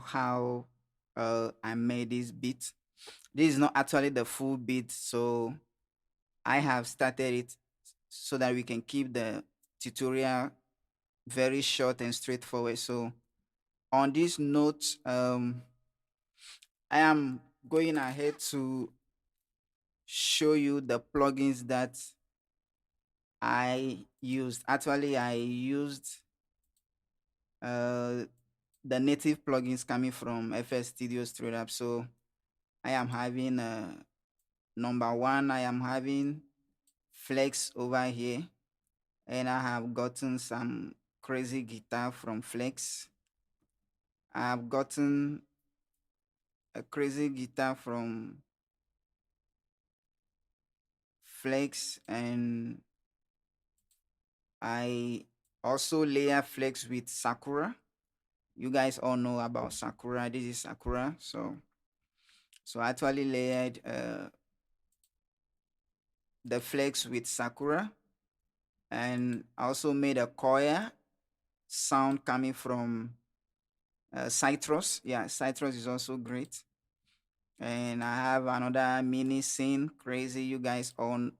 how I made this beat. This is not actually the full beat, so I have started it so that we can keep the tutorial very short and straightforward. So on this note, I am going ahead to show you the plugins that I used. Actually, I used uh, the native plugins coming from FS Studio Straight Up. So I am having number one, I am having Flex over here, and I have gotten some crazy guitar from Flex. I have gotten a crazy guitar from Flex, and I also layer Flex with Sakura. You guys all know about Sakura. This is Sakura. So I actually layered the Flex with Sakura, and I also made a choir sound coming from Citrus. Yeah, Citrus is also great. And I have another mini scene crazy. You guys all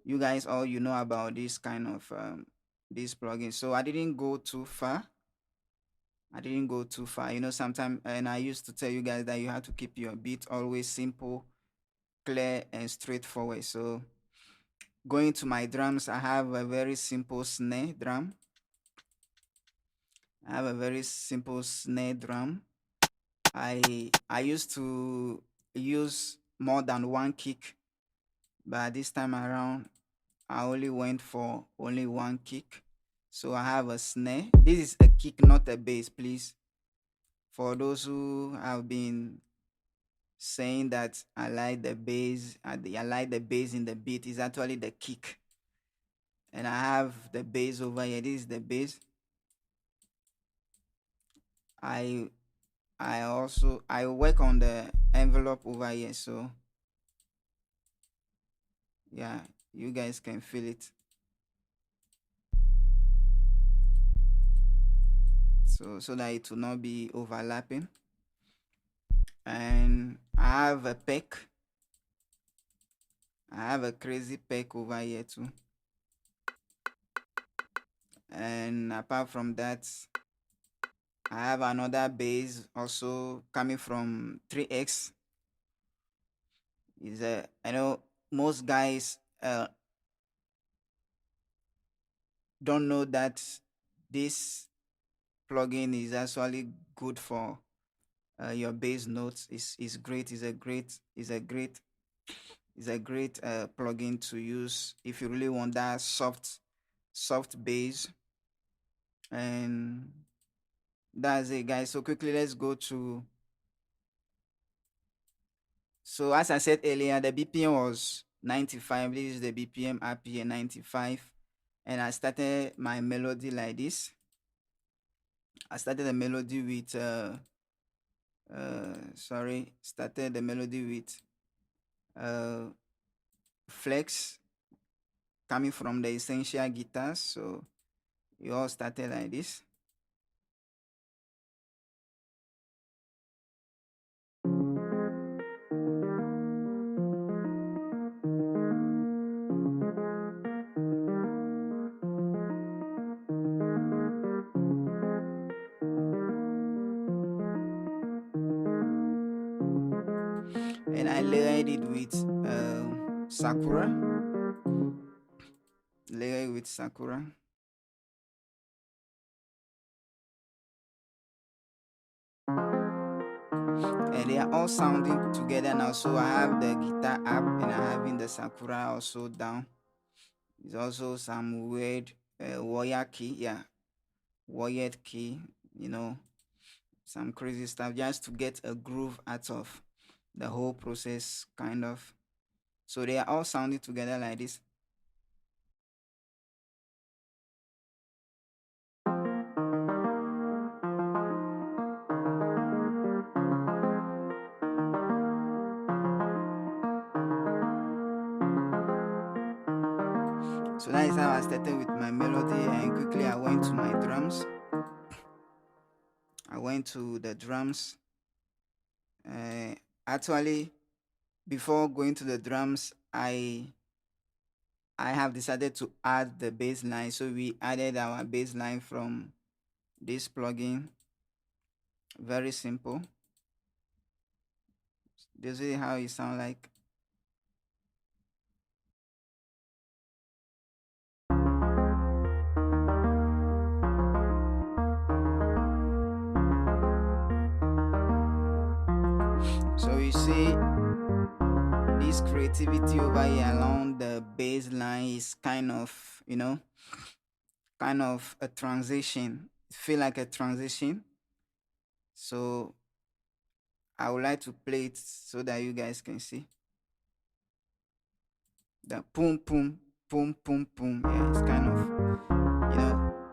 you know about this kind of this plugin. So I didn't go too far. I didn't go too far. Sometimes, and I used to tell you guys that you have to keep your beat always simple, clear, and straightforward. So going to my drums, I have a very simple snare drum. I have a very simple snare drum. I used to use more than one kick, but this time around I only went for only one kick. So I have a snare. This is a kick, not a bass, please. For those who have been saying that I like the bass, I like the bass in the beat, is actually the kick. And I have the bass over here. This is the bass. I I work on the envelope over here, so yeah, you guys can feel it. So that it will not be overlapping. And I have a peck. I have a crazy peck over here too. And apart from that, I have another bass also coming from 3X. Is a I know most guys don't know that this plugin is actually good for your bass notes. Is great. Is a great plugin to use if you really want that soft bass. And that's it, guys. So quickly, let's go to. So as I said earlier, the BPM was 95. This is the BPM RPM 95, and I started my melody like this. I started the melody with started the melody with uh flex coming from the essential guitars. So you all started like this. And I layered it with Sakura. Layer it with Sakura. And they are all sounding together now. So I have the guitar up and I having the Sakura also down. There's also some weird wire key, yeah, wired key, you know, some crazy stuff just to get a groove out of the whole process, kind of. So they are all sounding together like this. So that is how I started with my melody, and quickly I went to my drums. I went went to the drums. uh, Actually, before going to the drums, I have decided to add the bass line. So we added our bass line from this plugin. Very simple. This is how it sound like. So you see this creativity over here along the bass line is kind of, kind of a transition. Feel like a transition. So I would like to play it so that you guys can see the boom boom boom boom boom. Yeah, it's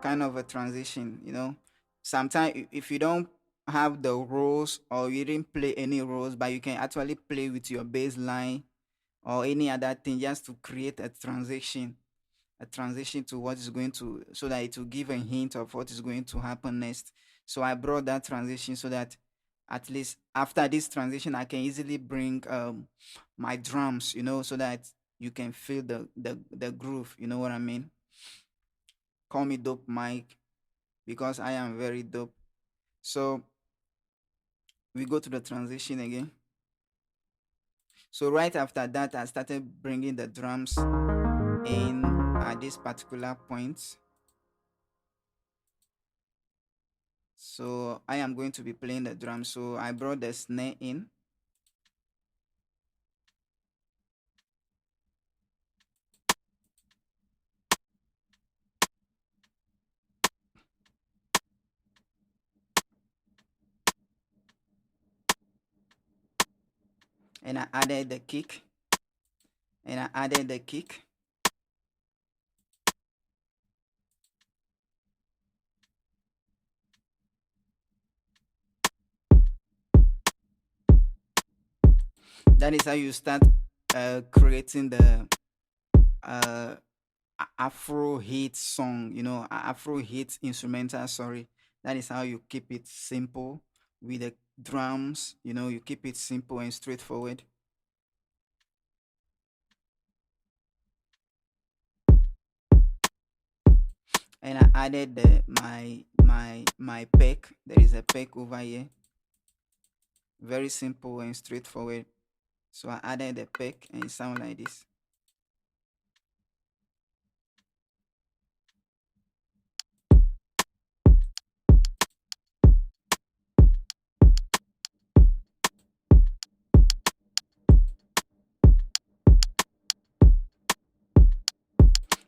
kind of a transition. Sometimes if you don't have the roles or you didn't play any roles, but you can actually play with your bass line or any other thing just to create a transition to what is going to, so that it will give a hint of what is going to happen next. So I brought that transition so that at least after this transition I can easily bring my drums, so that you can feel the groove. You know what I mean? Call me Dope Mike, because I am very dope. So we go to the transition again. So right after that I started bringing the drums in at this particular point. So I am going to be playing the drum. So I brought the snare in. And I added the kick. And I added the kick. That is how you start creating the uh, Afro hit song, Afro hit instrumental. Sorry, that is how you keep it simple with the drums. You keep it simple and straightforward. And I added my peck. There is a peck over here. Very simple and straightforward. So I added the peck and it sound like this.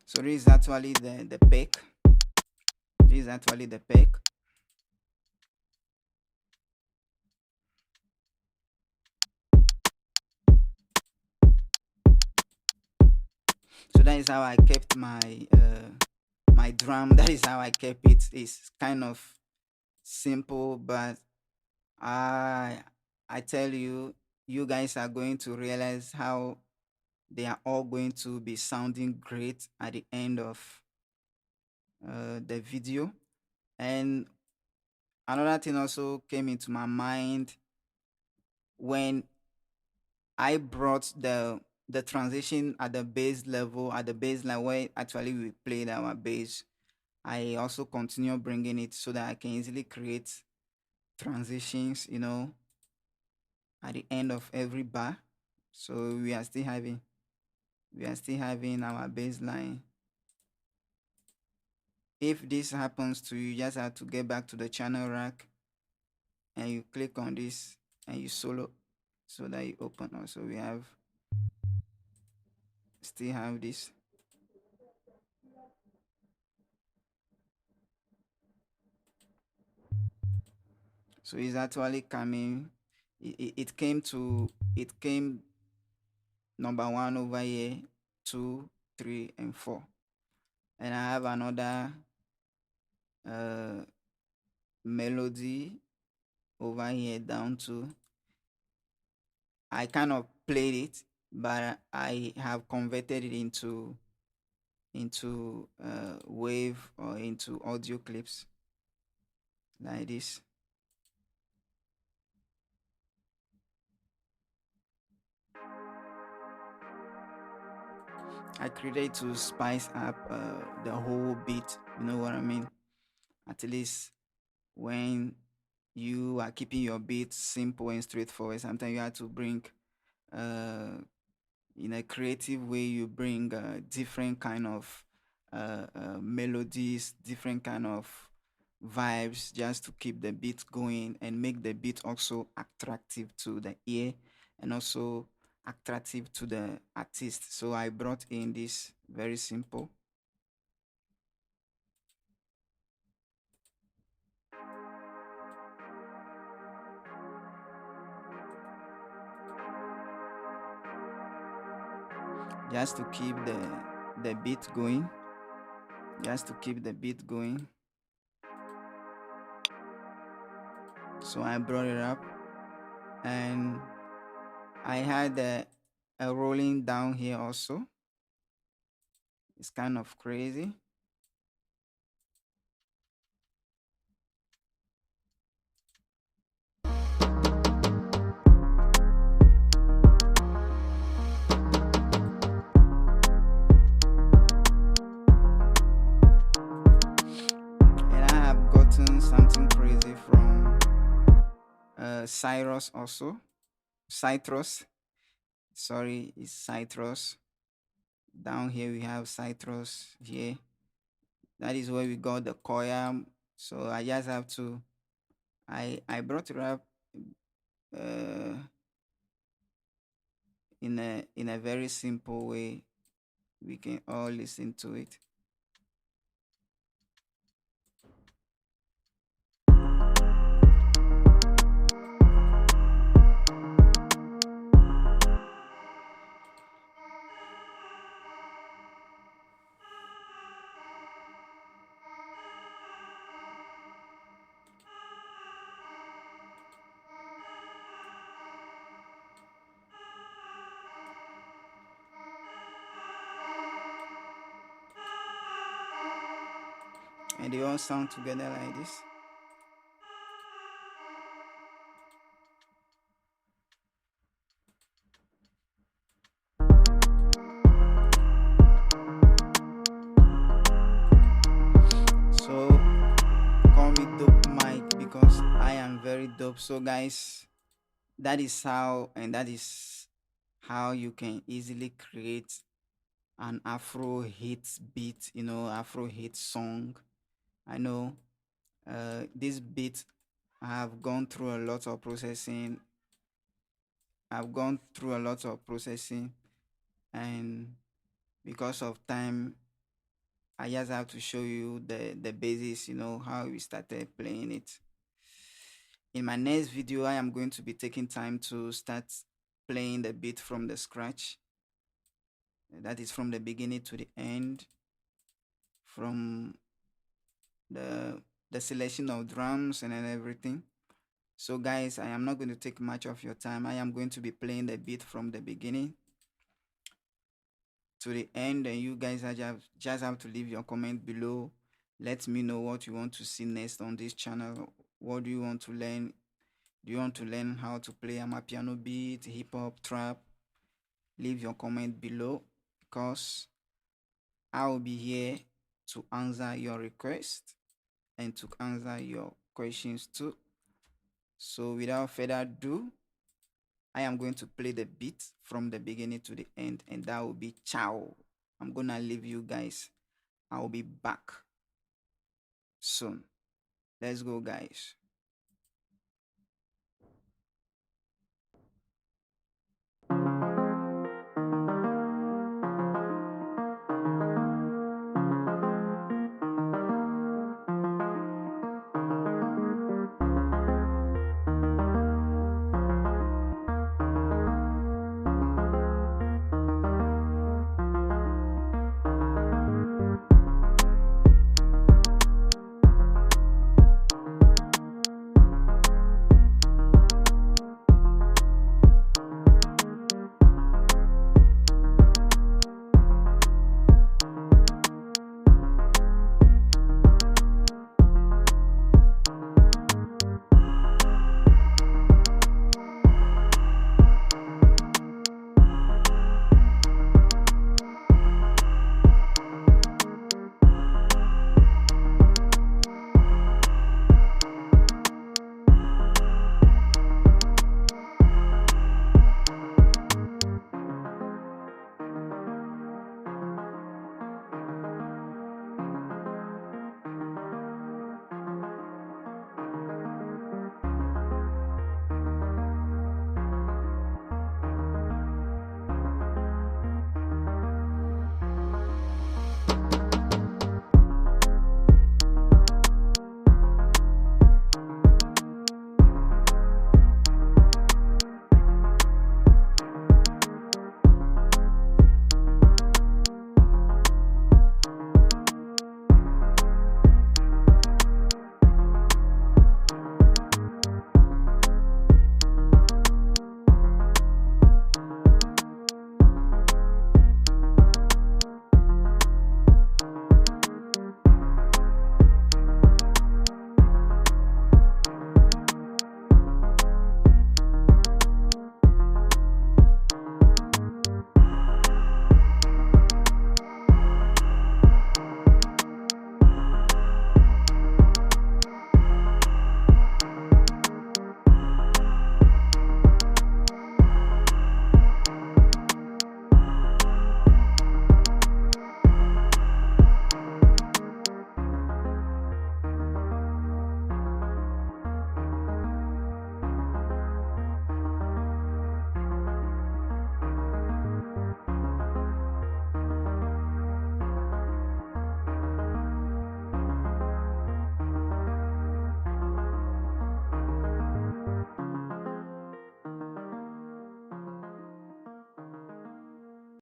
So this is actually the peck. This is actually the peck. So that is how I kept my drum. That is how I kept it. It's kind of simple, but I I tell you, you guys are going to realize how they are all going to be sounding great at the end of the video. And another thing also came into my mind when I brought the transition at the bass level, at the bass line where actually we played our bass. I also continue bringing it so that I can easily create transitions, at the end of every bar. So we are still having our bass line. If this happens to you, you just have to get back to the channel rack and you click on this and you solo so that you open. Also, we still have this. So it's actually coming. It came number one over here, two, three, and four. And I have another uh melody over here down to. I kind of played it, but I have converted it into wave or into audio clips like this. I created to spice up the whole beat. You know what I mean? At least when you are keeping your beat simple and straightforward, sometimes you have to bring uh, in a creative way. You bring different kind of melodies, different kind of vibes, just to keep the beat going and make the beat also attractive to the ear and also attractive to the artist. So I brought in this very simple, just to keep the beat going, just to keep the beat going. So I brought it up, and I had a rolling down here also. It's kind of crazy. And I have gotten something crazy from Cyrus also. Citrus. Sorry, it's Citrus. Down here we have Citrus here. That is where we got the Koya. So I just have to I brought it up uh, in a very simple way. We can all listen to it. And they all sound together like this. So call me Dope Mike because I am very dope. So guys, that is how, and that is how you can easily create an Afro hit beat, Afro hit song. I know this beat I have gone through a lot of processing. I've gone through a lot of processing, and because of time, I just have to show you the basis, how we started playing it. In my next video, I am going to be taking time to start playing the beat from the scratch. That is from the beginning to the end, from the the selection of drums and then everything. So guys, I am not going to take much of your time. I am going to be playing the beat from the beginning to the end, and you guys are just have to leave your comment below. Let me know what you want to see next on this channel. What do you want to learn? Do you want to learn how to play amapiano beat, hip hop, trap? Leave your comment below because I will be here to answer your request and to answer your questions too. So without further ado, I am going to play the beat from the beginning to the end, and that will be ciao. I'm gonna leave you guys. I will be back soon. Let's go, guys.